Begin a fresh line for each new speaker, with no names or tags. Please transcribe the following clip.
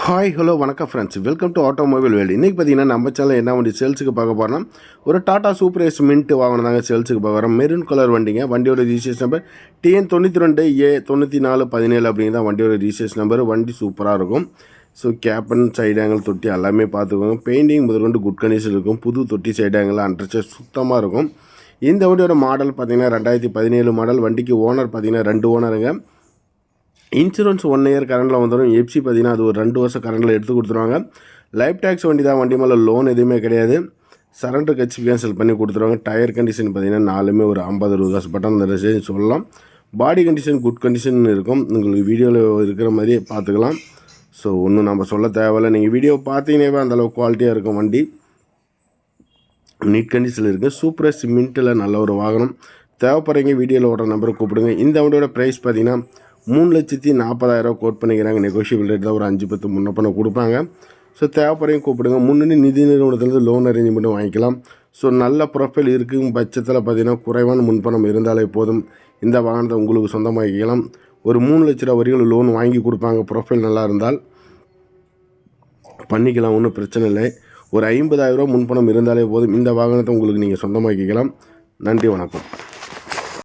Hi hello வணக்கம் friends, welcome to automobile world. இன்றைக்கி பார்த்தீங்கன்னா நம்ம சேனல் என்ன வண்டி சேல்ஸுக்கு பார்க்க போகிறோம்னா ஒரு டாடா சூப்பர் எஸ் மின்ட் வாங்கினதாங்க தாங்க சேல்ஸுக்கு பார்க்க போகிறோம். மெரூன் கலர் வண்டிங்க. வண்டியோட ரிஜிஸ்ட்ரேஷன் நம்பர் TN92A9417 அப்படிங்கிறத வண்டியோட ரிஜிஸ்ட்ரேஷன் நம்பர். வண்டி சூப்பராக இருக்கும். ஸோ கேப்பன் சைடு ஆங்கிள் தொட்டி எல்லாமே பார்த்துக்கோங்க. பெயிண்டிங் முதற்கொண்டு குட் கண்டிஷன் இருக்கும். புது தொட்டி சைடு ஆங்கிள் அண்டர்ச்சர் சுத்தமாக இருக்கும். இந்த வண்டியோட மாடல் பார்த்திங்கன்னா 2017 மாடல். வண்டிக்கு ஓனர் பார்த்திங்கன்னா 2 ஓனருங்க. இன்சூரன்ஸ் 1 இயர் கரண்டில் வந்துடும். எஃப்சி பார்த்திங்கன்னா அது ஒரு 2 வருஷம் கரண்டில் எடுத்து கொடுத்துருவாங்க. லைஃப் டேக்ஸ் வண்டி தான். வண்டி மேலே லோன் எதுவுமே கிடையாது. சரண்டர் கட்சி கேன்சல் பண்ணி கொடுத்துருவாங்க. டயர் கண்டிஷன் பார்த்திங்கன்னா 4மே ஒரு 50-60 பட்டன் ரேஞ்சு சொல்லலாம். பாடி கண்டிஷன் குட் கண்டிஷன் இருக்கும். உங்களுக்கு வீடியோவில் இருக்கிற மாதிரியே பார்த்துக்கலாம். ஸோ ஒன்றும் நம்ம சொல்ல தேவையில்லை. நீங்கள் வீடியோ பார்த்தீங்கன்னே அந்தளவுக்கு குவாலிட்டியாக இருக்கும். வண்டி நீட் கண்டிஷனில் இருக்குது. சூப்பராக சிமெண்ட்டில் நல்ல ஒரு வாகனம். தேவைப்படுறீங்க வீடியோவில் ஓடுற நம்பரை கூப்பிடுங்க. இந்த வண்டியோட ப்ரைஸ் பார்த்திங்கன்னா 3,40,000 கோட் பண்ணிக்கிறாங்க. நெகோஷியபிள் ரேட் தான். ஒரு 5-10 முன்னப்பணம் கொடுப்பாங்க. ஸோ தேவைப்படுறீங்க கூப்பிடுங்க. முன்னணி நிதி நிறுவனத்துலேருந்து லோன் அரேஞ்ச்மெண்ட் வாங்கிக்கலாம். ஸோ நல்ல ப்ரொஃபைல் இருக்கும் பட்சத்தில் பார்த்திங்கன்னா குறைவான முன்பணம் இருந்தாலே போதும். இந்த வாகனத்தை உங்களுக்கு சொந்தமாக்கிக்கலாம். ஒரு 3 லட்ச ரூபா வரைக்கும் லோன் வாங்கி கொடுப்பாங்க. ப்ரொஃபைல் நல்லா இருந்தால் பண்ணிக்கலாம், ஒன்றும் பிரச்சனை இல்லை. ஒரு 50,000 ரூபா முன்பணம் இருந்தாலே போதும். இந்த வாகனத்தை உங்களுக்கு நீங்கள் சொந்தமாக்கிக்கலாம். நன்றி, வணக்கம்.